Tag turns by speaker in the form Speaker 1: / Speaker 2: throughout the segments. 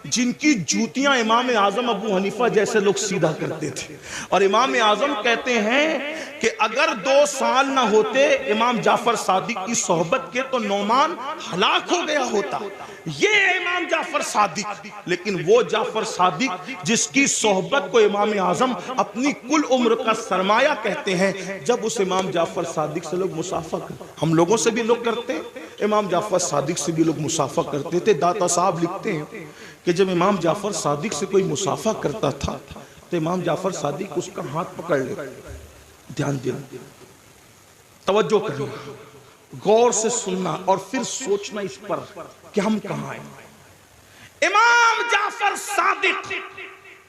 Speaker 1: جن کی جوتیاں امام اعظم ابو حنیفہ جیسے لوگ سیدھا کرتے تھے، اور امام اعظم کہتے ہیں کہ اگر 2 سال نہ ہوتے امام جعفر صادق کی صحبت کے تو نعمان ہلاک ہو گیا ہوتا. یہ امام جعفر صادق، لیکن وہ جعفر صادق جس کی صحبت کو امام اعظم اپنی کل عمر کا سرمایہ کہتے ہیں. جب اس امام جعفر صادق سے لوگ مصافحہ کرتے، ہم لوگوں سے بھی لوگ کرتے ہیں، امام جعفر صادق سے بھی لوگ مصافحہ کرتے تھے. داتا صاحب لکھتے ہیں کہ جب امام جعفر صادق سے کوئی مصافحہ کرتا تھا تو امام جعفر صادق اس کا ہاتھ پکڑ لیتے. دھیان دینا، توجہ کرنا، غور سے سننا اور پھر سوچنا اس پر کہ ہم کہاں ہیں. امام جعفر صادق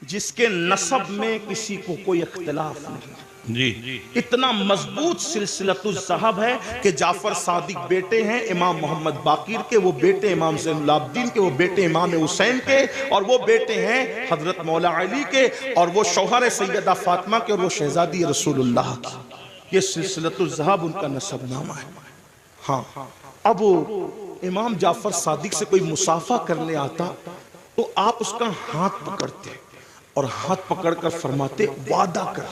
Speaker 1: جس کے نسب میں کسی کو کوئی اختلاف نہیں، جی اتنا مضبوط سلسلۃ الذہب ہے کہ جعفر صادق بیٹے ہیں امام محمد باقر کے، وہ بیٹے امام زین العابدین کے، وہ بیٹے امام حسین کے، اور وہ بیٹے ہیں حضرت مولا علی کے، اور وہ شوہر سیدہ فاطمہ کے، اور وہ شہزادی رسول اللہ کی. یہ سلسلۃ الذہب ان کا نسب نامہ ہے. ہاں، اب امام جعفر صادق سے کوئی مصافحہ کرنے آتا تو آپ اس کا ہاتھ پکڑتے اور ہاتھ پکڑ کر فرماتے وعدہ کر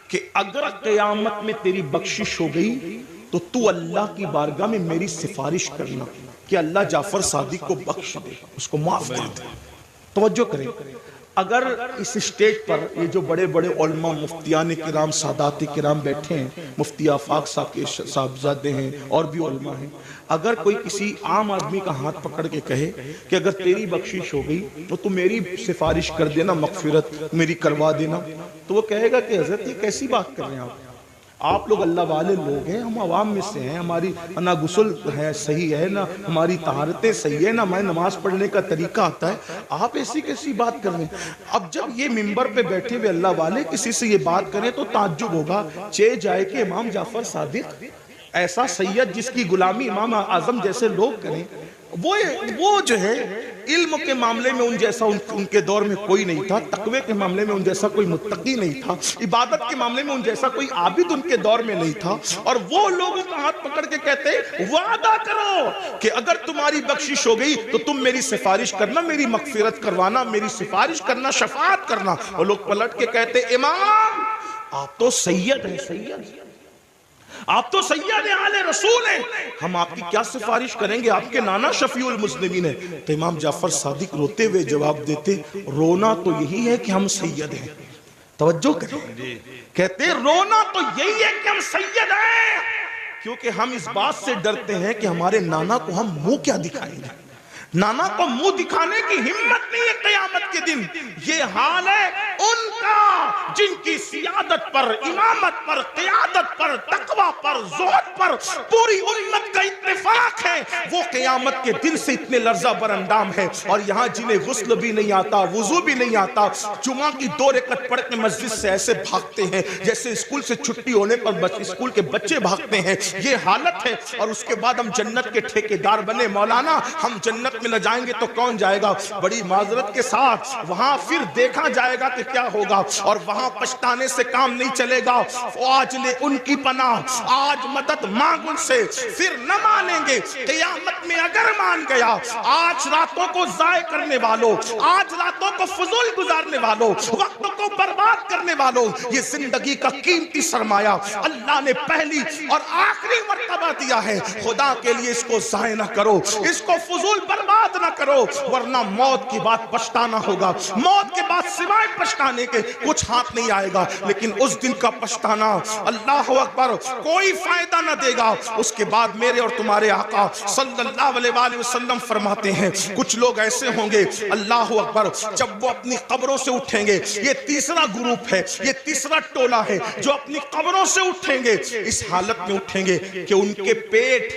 Speaker 1: کہ اگر قیامت میں تیری بخشش ہو گئی تو تو اللہ کی بارگاہ میں میری سفارش کرنا کہ اللہ جعفر صادق کو بخش دے، اس کو معاف کر دے. توجہ کریں، اگر اس اسٹیج پر یہ جو بڑے بڑے علماء مفتیان کرام سادات کرام بیٹھے ہیں، مفتی آفاق صاحب کے صاحبزادے ہیں اور بھی علماء ہیں، اگر کوئی کسی عام آدمی کا ہاتھ پکڑ کے کہے کہ اگر تیری بخشش ہو گئی تو میری سفارش کر دینا، مغفرت میری کروا دینا، تو وہ کہے گا کہ حضرت یہ کیسی بات کر رہے ہیں آپ لوگ اللہ والے لوگ ہیں، ہم عوام میں سے ہیں، ہماری نہ غسل ہے صحیح ہے، نہ ہماری طہارتیں صحیح ہے، نہ ہمیں نماز پڑھنے کا طریقہ آتا ہے، آپ ایسی کیسی بات کر رہے ہیں. اب جب یہ منبر پہ بیٹھے ہوئے اللہ والے کسی سے یہ بات کریں تو تعجب ہوگا، چہ جائے کہ امام جعفر صادق ایسا سید جس کی غلامی امام اعظم جیسے لوگ کریں. وہ جو ہے علم کے معاملے میں ان جیسا ان کے دور میں کوئی نہیں تھا، تقوی کے معاملے میں ان جیسا کوئی متقی نہیں تھا، عبادت کے معاملے میں ان جیسا کوئی عابد ان کے دور میں نہیں تھا، اور وہ لوگوں کا ہاتھ پکڑ کے کہتے وعدہ کرو کہ اگر تمہاری بخشش ہو گئی تو تم میری سفارش کرنا، میری مغفرت کروانا، میری سفارش کرنا، شفاعت کرنا. وہ لوگ پلٹ کے کہتے امام آپ تو سید ہیں، سید آپ تو سید آل رسول ہیں، ہم آپ کی کیا سفارش کریں گے، آپ کے نانا شفیع المذنبین ہیں. تو امام جعفر صادق روتے ہوئے جواب دیتے رونا تو یہی ہے کہ ہم سید ہیں. توجہ کریں، کہتے رونا تو یہی ہے کہ ہم سید ہیں، کیونکہ ہم اس بات سے ڈرتے ہیں کہ ہمارے نانا کو ہم منہ کیا دکھائیں گے. نانا کو منہ دکھانے کی ہمت نہیں ہے قیامت کے دن. یہ حال ہے ان کا جن کی سیادت پر، امامت پر، قیادت پر، تقوی پر، زہد پر پوری امت کا اتفاق ہے. وہ قیامت کے دن سے اتنے لرزہ بر اندام ہے، اور یہاں جنہیں غسل بھی نہیں آتا، وضو بھی نہیں آتا، جمعہ کی 2 رکعت پڑھ کے مسجد سے ایسے بھاگتے ہیں جیسے اسکول سے چھٹی ہونے پر اسکول کے بچے بھاگتے ہیں. یہ حالت ہے، اور اس کے بعد ہم جنت کے ٹھیکیدار بنے. مولانا ہم جنت میں نہ جائیں گے تو کون جائے گا؟ بڑی معذرت کے ساتھ وہاں پھر دیکھا جائے گا کہ کیا ہوگا، اور وہاں پچھتانے سے کام نہیں چلے گا. آج لے ان کی پناہ، آج مدد مانگ ان سے، پھر نہ مانیں گے. قیامت میں اگر مان گیا، آج راتوں کو ضائع کرنے والوں، آج راتوں کو فضول گزارنے والوں، وقت کو برباد کرنے والوں، یہ زندگی کا قیمتی سرمایہ اللہ نے پہلی اور آخری مرتبہ دیا ہے. خدا کے لیے اس کو ضائع نہ کرو، اس کو فضول برباد نہ کرو، ورنہ موت کی بات پچھتانا ہوگا. موت کے بعد سوائے پچھتانے کے کچھ ہاتھ نہیں آئے گا، لیکن اس دن کا پچھتانا اللہ اکبر کوئی فائدہ نہ دے گا. اس کے بعد میرے اور تمہارے آقا صلی اللہ علیہ وآلہ وسلم فرماتے ہیں کچھ لوگ ایسے ہوں گے اللہ اکبر جب وہ اپنی قبروں سے اٹھیں گے. یہ تیسرا گروپ ہے، یہ تیسرا ٹولہ ہے جو اپنی قبروں سے اٹھیں گے. اس حالت میں اٹھیں گے کہ ان کے پیٹ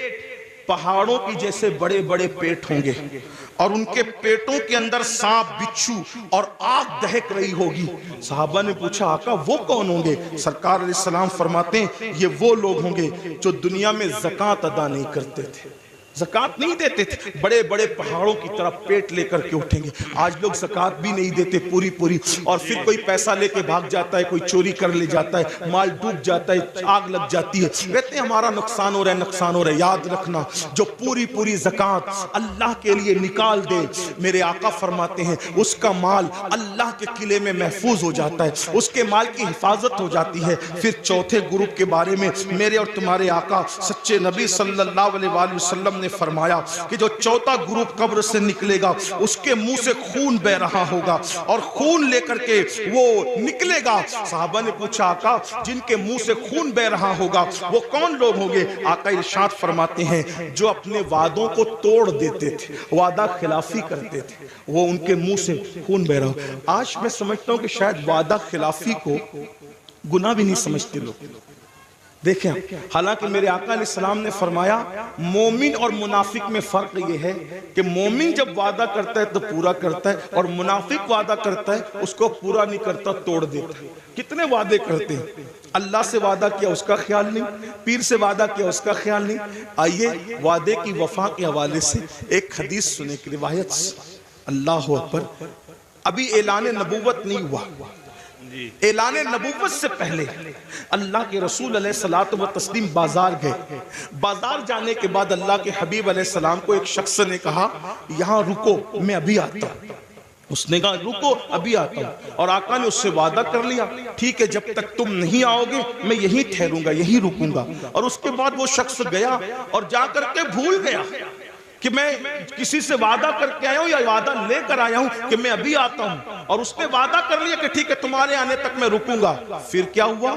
Speaker 1: پہاڑوں کی جیسے بڑے بڑے پیٹ ہوں گے، اور ان کے پیٹوں کے اندر سانپ، بچھو اور آگ دہک رہی ہوگی. صحابہ نے پوچھا آقا وہ کون ہوں گے؟ سرکار علیہ السلام فرماتے ہیں یہ وہ لوگ ہوں گے جو دنیا میں زکوٰۃ ادا نہیں کرتے تھے. زکات نہیں دیتے تھے، بڑے بڑے پہاڑوں کی طرح پیٹ لے کر کے اٹھیں گے. آج لوگ زکات بھی نہیں دیتے پوری پوری، اور پھر کوئی پیسہ لے کے بھاگ جاتا ہے، کوئی چوری کر لے جاتا ہے، مال ڈوب جاتا ہے، آگ لگ جاتی ہے، کہتے ہیں ہمارا نقصان ہو رہا ہے، نقصان ہو رہا ہے. یاد رکھنا جو پوری پوری زکات اللہ کے لیے نکال دے، میرے آقا فرماتے ہیں اس کا مال اللہ کے قلعے میں محفوظ ہو جاتا ہے، اس کے مال کی حفاظت ہو جاتی ہے. پھر چوتھے گروپ کے بارے میں میرے اور تمہارے آقا سچے نبی صلی اللہ علیہ وآلہ وسلم نے فرمایا کہ جو چوتھا گروپ قبر سے نکلے گا اس کے منہ سے خون بہ رہا ہوگا، اور خون لے کر کے وہ نکلے گا. صحابہ نے پوچھا آقا جن کے منہ سے خون بہ رہا ہوگا وہ کون لوگ ہوں گے؟ آقا ارشاد فرماتے ہیں جو اپنے وعدوں کو توڑ دیتے تھے، وعدہ خلافی کرتے تھے، وہ ان کے منہ سے خون بہ رہا. آج میں سمجھتا ہوں کہ شاید وعدہ خلافی کو گناہ بھی نہیں سمجھتے لوگ. دیکھیں حالانکہ میرے آقا علیہ السلام نے فرمایا مومن اور منافق میں فرق یہ ہے کہ مومن جب وعدہ کرتا ہے تو پورا کرتا ہے، اور منافق وعدہ کرتا ہے اس کو پورا نہیں کرتا، توڑ دیتا ہے. کتنے وعدے کرتے ہیں، اللہ سے وعدہ کیا اس کا خیال نہیں، پیر سے وعدہ کیا اس کا خیال نہیں. آئیے وعدے کی وفا کے حوالے سے ایک حدیث سنے کی روایت سے. اللہ اکبر. ابھی اعلان نبوت نہیں ہوا، اعلان نبوت سے پہلے اللہ کے رسول علیہ الصلوۃ والتسلیم بازار گئے. بازار جانے کے بعد اللہ کے حبیب علیہ السلام کو ایک شخص نے کہا یہاں رکو میں ابھی آتا ہوں. اس نے کہا رکو ابھی آتا ہوں، اور آقا نے اس سے وعدہ کر لیا ٹھیک ہے جب تک تم نہیں آؤ گے میں یہیں ٹھہروں گا، یہیں رکوں گا. اور اس کے بعد وہ شخص گیا اور جا کر کے بھول گیا کہ میں کسی سے وعدہ کر کے آیا ہوں یا وعدہ لے کر آیا ہوں کہ میں ابھی آتا ہوں، اور اس نے وعدہ کر لیا کہ ٹھیک ہے تمہارے آنے تک میں رکوں گا. پھر کیا ہوا؟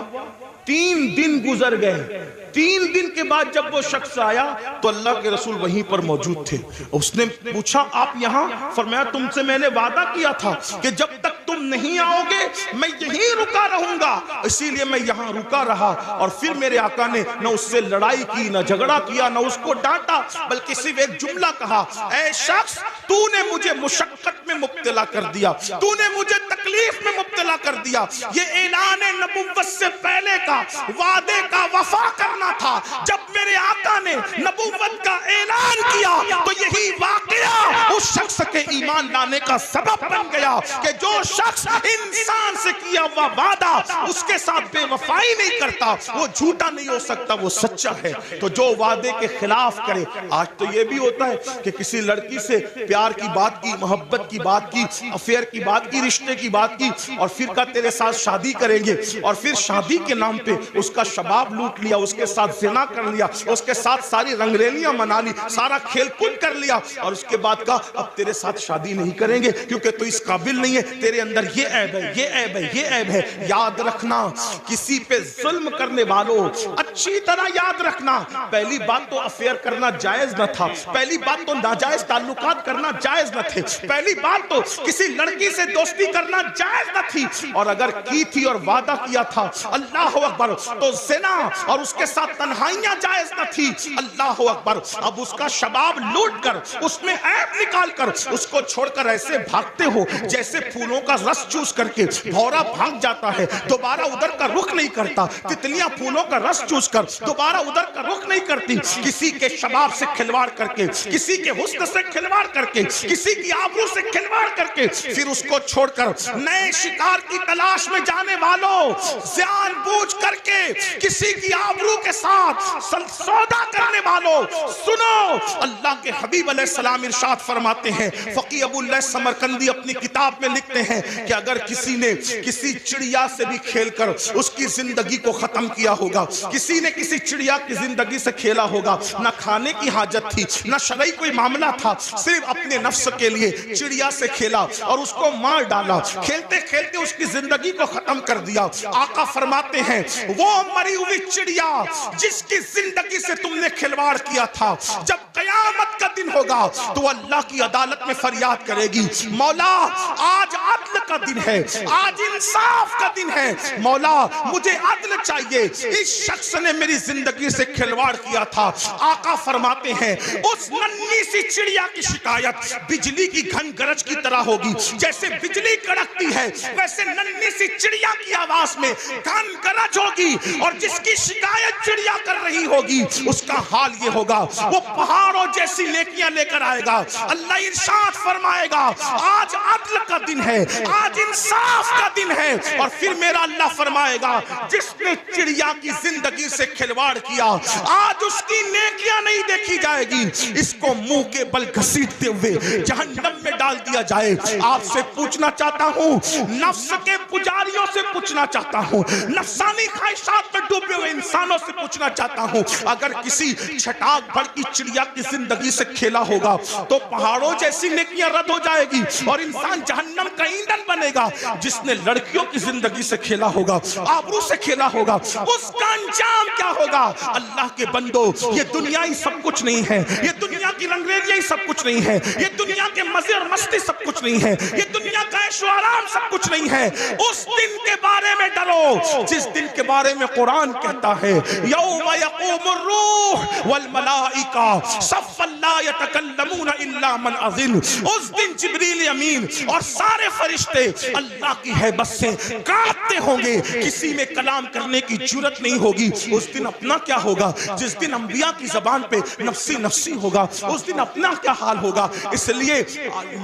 Speaker 1: 3 دن گزر گئے. 3 دن کے بعد جب وہ شخص آیا تو اللہ کے رسول وہیں پر موجود تھے. اس نے پوچھا آپ یہاں؟ فرمایا تم سے میں نے وعدہ کیا تھا کہ جب تک تم نہیں آؤ گے میں یہیں رکا رہوں گا، اسی لیے میں یہاں رکا رہا. اور پھر میرے آقا نے نہ اس سے لڑائی کی، نہ جھگڑا کیا، نہ اس کو ڈانٹا، بلکہ صرف ایک جملہ کہا اے شخص تو نے مجھے مشقت میں مبتلا کر دیا، تو نے مجھے تکلیف میں مبتلا کر دیا. یہ اعلان نبوت سے پہلے کا وعدے کا وفا کرنا تھا. جب میرے آقا نے نبوت کا اعلان کیا تو یہی واقعہ اس شخص کے ایمان لانے کا سبب بن گیا کہ جو شخص انسان سے کیا ہوا وعدہ اس کے ساتھ بے وفائی نہیں کرتا وہ جھوٹا نہیں ہو سکتا، وہ سچا ہے. تو جو وعدے کے خلاف کرے. آج تو یہ بھی ہوتا ہے کہ کسی لڑکی سے پیار کی بات کی، محبت کی بات کی، افیئر کی بات کی، رشتے کی بات کی، اور پھر کہا تیرے ساتھ شادی کریں گے، اور پھر شادی کے نام پہ اس کا شباب لوٹ لیا، اس کے ساتھ زنا کر لیا، اس کے ساتھ ساری رنگریلیاں منا لی، سارا کھیل کود کر لیا، اور اس کے بعد کہا اب تیرے ساتھ شادی نہیں کریں گے کیونکہ تو اس قابل نہیں ہے، تیرے اندر یہ عیب ہے، یہ عیب ہے، یہ عیب ہے. یاد رکھنا کسی پہ ظلم کرنے والوں اچھی طرح یاد رکھنا پہلی بات تو افیئر کرنا جائز نہ تھا، پہلی بات تو ناجائز تعلقات کرنا جائز نہ تھے، پہلی بات تو کسی لڑکی سے دوستی کرنا جائز نہ تھی، اور اگر کی تھی اور وعدہ کیا تھا اللہ اکبر تو زنا اور اس کے ساتھ تنہائیاں جائز نہ تھی. اللہ اکبر. اب اس کا شباب لوٹ کر اس میں عیب نکال کر اس کو چھوڑ کر ایسے بھاگتے ہو جیسے پھولوں کا رس چوس کر کے بھورا بھاگ جاتا ہے، دوبارہ ادھر کا رخ نہیں کرتا. تتلیاں پھولوں کا رس چوس کر دوبارہ ادھر کا رخ نہیں کرتی. کسی کے شباب سے کھلواڑ کر کے، کسی کے حسن سے کھلواڑ کر کے، کسی کی آبرو سے کھلواڑ کر کے پھر اس کو چھوڑ کر نئے شکار کی تلاش میں جانے والوں جان بوجھ کر کے کسی کی آبرو کے ساتھ سودا کرنے والوں سنو. اللہ کے حبیب علیہ السلام ارشاد فرماتے ہیں، فقی ابو اللہ سمرقندی اپنی کتاب میں لکھتے ہیں کہ اگر کسی نے کسی چڑیا سے بھی کھیل کر اس کی زندگی کو ختم کیا ہوگا، کسی نے کسی چڑیا کی زندگی سے کھیلا ہوگا، نہ کھانے کی حاجت تھی، نہ شرعی کوئی معاملہ تھا، صرف اپنے نفس کے لیے چڑیا سے کھیلا اور اس کو مار ڈالا، کھیلتے کھیلتے اس کی زندگی کو ختم کر دیا. آقا فرماتے ہیں وہ مری ہوئی چڑیا جس کی زندگی سے تم نے کھلواڑ کیا تھا جب قیامت کا دن ہوگا تو اللہ کی عدالت میں فریاد کرے گی مولا آج عدل کا دن ہے، آج انصاف کا دن ہے، مولا مجھے عدل چاہیے، اس شخص نے میری زندگی سے کھلواڑ کیا تھا۔ آقا فرماتے ہیں اس ننھی سی چڑیا کی شکایت بجلی کی گھن گرج کی طرح ہوگی، جیسے بجلی کڑکتی ہے ویسے ننھی سی چڑیا کی آواز میں گھن گرج ہوگی، اور جس کی شکایت چڑیا کر رہی ہوگی اس کا حال یہ ہوگا، وہ پہاڑوں جیسی نیکیاں لے کر آئے گا۔ اللہ ارشاد فرمائے گا آج عدل کا دن ہے، آج انصاف کا دن ہے، اور پھر میرا اللہ فرمائے گا جس نے چڑیا کی زندگی سے کھلواڑ کیا آج اس کی نیکیاں نہیں دیکھی جائے گی، اس کو منہ کے بل گھسیٹتے ہوئے جہنم میں ڈال دیا جائے۔ آپ سے پوچھنا چاہتا ہوں، نفس کے پجاریوں سے پوچھنا چاہتا ہوں، نفسانی خواہشات میں ڈوبے ہوئے انسانوں سے پوچھنا چاہتا ہوں، اگر کسی چھٹاک بھر کی چڑیا کی زندگی سے کھیلا ہوگا تو پہاڑوں جیسی نیکیاں رد ہو جائے گی اور انسان جہنم کا ایندھن بنے گا۔ جس نے لڑکیوں کی زندگی سے کھیلا ہوگا، آبرو سے کھیلا ہوگا، اس کا انجام کیا ہوگا؟ اللہ کے بندو، یہ دنیا ہی سب کچھ نہیں ہے، یہ دنیا کی رنگریلیاں ہی سب کچھ نہیں ہے، یہ دنیا کے مزے اور مستی سب کچھ نہیں ہے، یہ دنیا کا عیش و آرام سب کچھ نہیں ہے۔ اس دن کے بارے میں ڈرو جس دن کے بارے میں قرآن کہتا ہے یوم یقوم الروح والملائکہ صفا لا یتکلمون الا من اذن۔ اس دن جبریل امین اور سارے فرشتے اللہ کی ہیبت سے کانپتے ہوں گے، کسی میں کلام کرنے کی جرت نہیں ہوگی۔ اس دن اپنا کیا ہوگا؟ جس دن انبیاء کی زبان پہ نفسی نفسی ہوگا، اس دن اپنا کیا حال ہوگا؟ اس لیے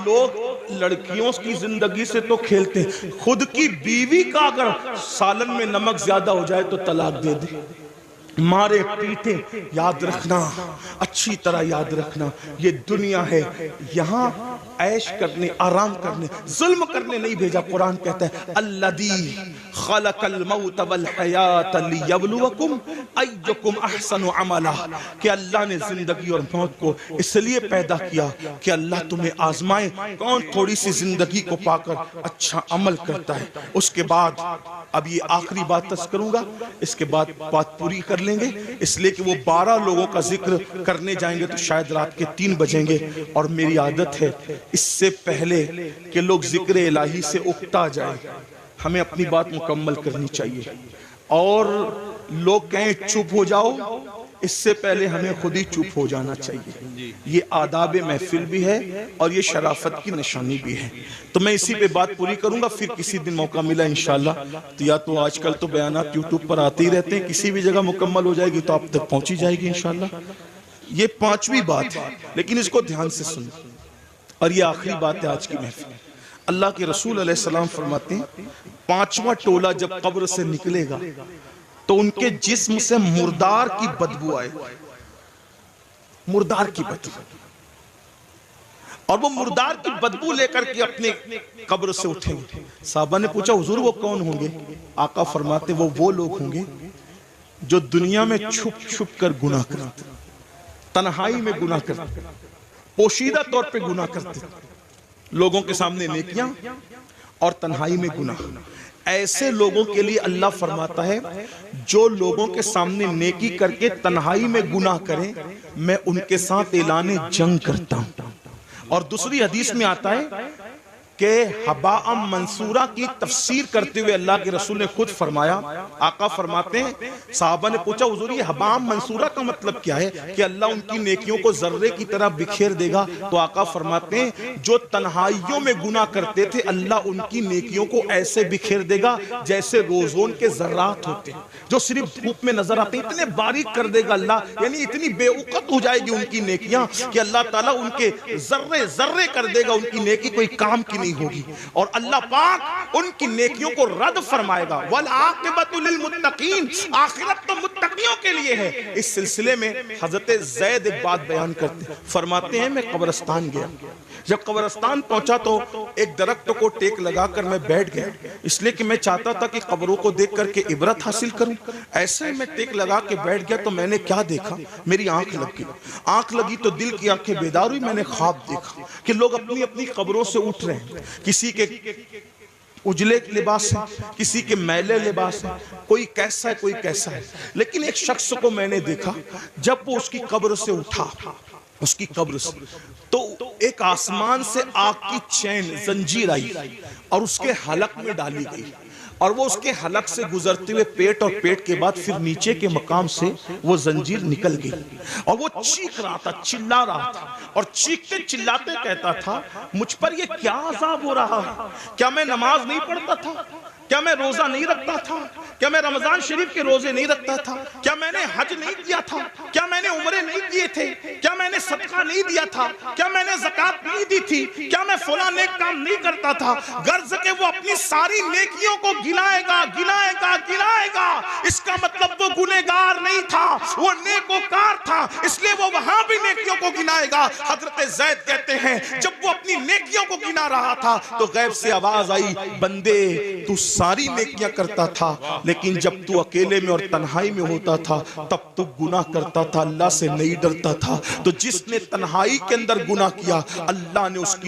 Speaker 1: لوگ لڑکیوں کی زندگی سے تو کھیلتے ہیں، خود کی بیوی کا اگر سالن میں نمک زیادہ ہو جائے تو طلاق دے دے، مارے پیٹے۔ یاد رکھنا، اچھی طرح یاد رکھنا، یہ دنیا ہے، یہاں عیش کرنے، آرام کرنے، ظلم کرنے نہیں بھیجا۔ قرآن کہتا ہے الذی خلق الموت والحیات لیبلوکم ایکم احسن عملا، کہ اللہ نے زندگی اور موت کو اس لیے پیدا کیا کہ اللہ تمہیں آزمائے کون تھوڑی سی زندگی کو پا کر اچھا عمل کرتا ہے۔ اس کے بعد اب یہ آخری بات تذکر کروں گا، اس کے بعد بات پوری کر لیں گے، اس لیے کہ وہ 12 لوگوں کا ذکر کرنے جائیں گے تو شاید رات کے 3 بجیں گے، اور میری عادت ہے اس سے پہلے کہ لوگ ذکر الہی سے اکتا جائیں ہمیں اپنی بات مکمل کرنی چاہیے، اور لوگ کہیں چپ ہو جاؤ، اس سے پہلے ہمیں خود ہی چپ ہو جانا چاہیے۔ یہ آداب محفل بھی ہے اور یہ شرافت کی نشانی بھی ہے۔ تو میں اسی پہ بات پوری کروں گا، پھر کسی دن موقع ملا انشاءاللہ تو یا تو آج کل تو بیانات یوٹیوب پر آتے ہی رہتے ہیں، کسی بھی جگہ مکمل ہو جائے گی تو آپ تک پہنچی جائے گی انشاءاللہ۔ یہ 5ویں بات ہے، لیکن اس کو دھیان سے سنیں، اور یہ آخری بات ہے آج کی محفل۔ اللہ کے رسول علیہ السلام فرماتے ہیں 5واں ٹولہ جب قبر سے نکلے گا تو ان کے جسم سے مردار کی بدبو آئے، مردار کی بدبو، اور وہ مردار کی بدبو لے کر کے اپنے قبر سے اٹھیں گے۔ صحابہ نے پوچھا حضور وہ کون ہوں گے؟ آقا فرماتے وہ لوگ ہوں گے جو دنیا میں چھپ چھپ کر گناہ کرتے، تنہائی میں گناہ کرتے، پوشیدہ طور پہ گناہ کرتے، لوگوں کے سامنے نیکیاں اور تنہائی میں گناہ۔ ایسے لوگوں کے لیے اللہ فرماتا ہے جو لوگوں کے سامنے نیکی کر کے تنہائی میں گناہ کریں میں ان کے ساتھ اعلان جنگ کرتا ہوں۔ اور دوسری حدیث میں آتا ہے کہ حباء منصورہ کی تفسیر کرتے ہوئے اللہ کے رسول نے خود فرمایا، آقا فرماتے ہیں صحابہ نے پوچھا حضور یہ حباء منصورہ کا مطلب کیا ہے؟ کہ اللہ ان کی نیکیوں کو ذرے کی طرح بکھیر دے گا۔ تو آقا فرماتے ہیں جو تنہائیوں میں گناہ کرتے تھے اللہ ان کی نیکیوں کو ایسے بکھیر دے گا جیسے روزون کے ذرات ہوتے ہیں جو صرف دھوپ میں نظر آتے ہیں، اتنے باریک کر دے گا اللہ، یعنی اتنی بے وقت ہو جائے گی ان کی نیکیاں کہ اللہ تعالیٰ ان کے ذرے ذرے کر دے گا، ان کی نیکی کوئی کام کی نہیں ہوگی، اور اللہ پاک ان کی نیکیوں کو رد فرمائے گا۔ وَالْعَاقِبَةُ لِلْمُتَّقِينَ، آخرت تو متقیوں کے لیے ہے۔ اس سلسلے میں حضرت زید ایک بات بیان کرتے ہیں، فرماتے ہیں میں قبرستان گیا، جب قبرستان پہنچا تو ایک درخت کو ٹیک لگا کر میں بیٹھ گیا، اس لیے کہ میں چاہتا تھا کہ قبروں کو دیکھ کر کے عبرت حاصل کروں۔ ایسے میں ٹیک لگا کے بیٹھ گیا تو میں نے کیا دیکھا، میری آنکھ لگ گئی، آنکھ لگی تو دل کی آنکھیں بیدار ہوئی، میں نے خواب دیکھا کہ لوگ اپنی اپنی قبروں سے اٹھ رہے ہیں، کسی کے اجلے لباس ہے، کسی کے میلے لباس ہے، کوئی کیسا ہے کوئی کیسا ہے، لیکن ایک شخص کو میں نے دیکھا جب وہ اس کی قبر سے اٹھا، اس کی قبر سے تو ایک ایک آسمان سے آگ کی چین زنجیر آئی اور اس کے حلق میں ڈالی گئی، اور وہ اس کے حلق سے گزرتے ہوئے پیٹ، اور پیٹ کے بعد پھر نیچے کے مقام سے وہ زنجیر نکل گئی، اور وہ چیخ رہا تھا، چلا رہا تھا، اور چیختے چلاتے کہتا تھا مجھ پر یہ کیا عذاب ہو رہا ہے؟ کیا میں نماز نہیں پڑھتا تھا؟ کیا میں روزہ نہیں رکھتا تھا؟ کیا میں رمضان شریف کے روزے نہیں رکھتا تھا؟ کیا میں نے حج نہیں کیا تھا؟ کیا میں نے عمرے نہیں کیے تھے؟ کیا میں نے صدقہ نہیں دیا تھا؟ کیا میں نے زکوٰۃ نہیں دی تھی؟ کیا میں فلاں نیک کام نہیں کرتا تھا؟ غرض کہ وہ اپنی ساری نیکیوں کو گنائے گا گنائے گا گنائے گا، اس کا مطلب وہ گنہگار نہیں تھا، وہ نیکوکار تھا، اس لیے وہ وہاں بھی نیکیوں کو گنائے گا۔ حضرت زید کہتے ہیں جب وہ اپنی نیکیوں کو گنا رہا تھا تو غیب سے آواز آئی، بندے تو ساری نیکیاں کرتا تھا، لیکن جب تو اکیلے میں اور تنہائی میں ہوتا تھا تب تو گناہ کرتا تھا، اللہ سے نہیں ڈرتا تھا۔ تو جس نے تنہائی کے اندر گناہ کیا اللہ نے اس کی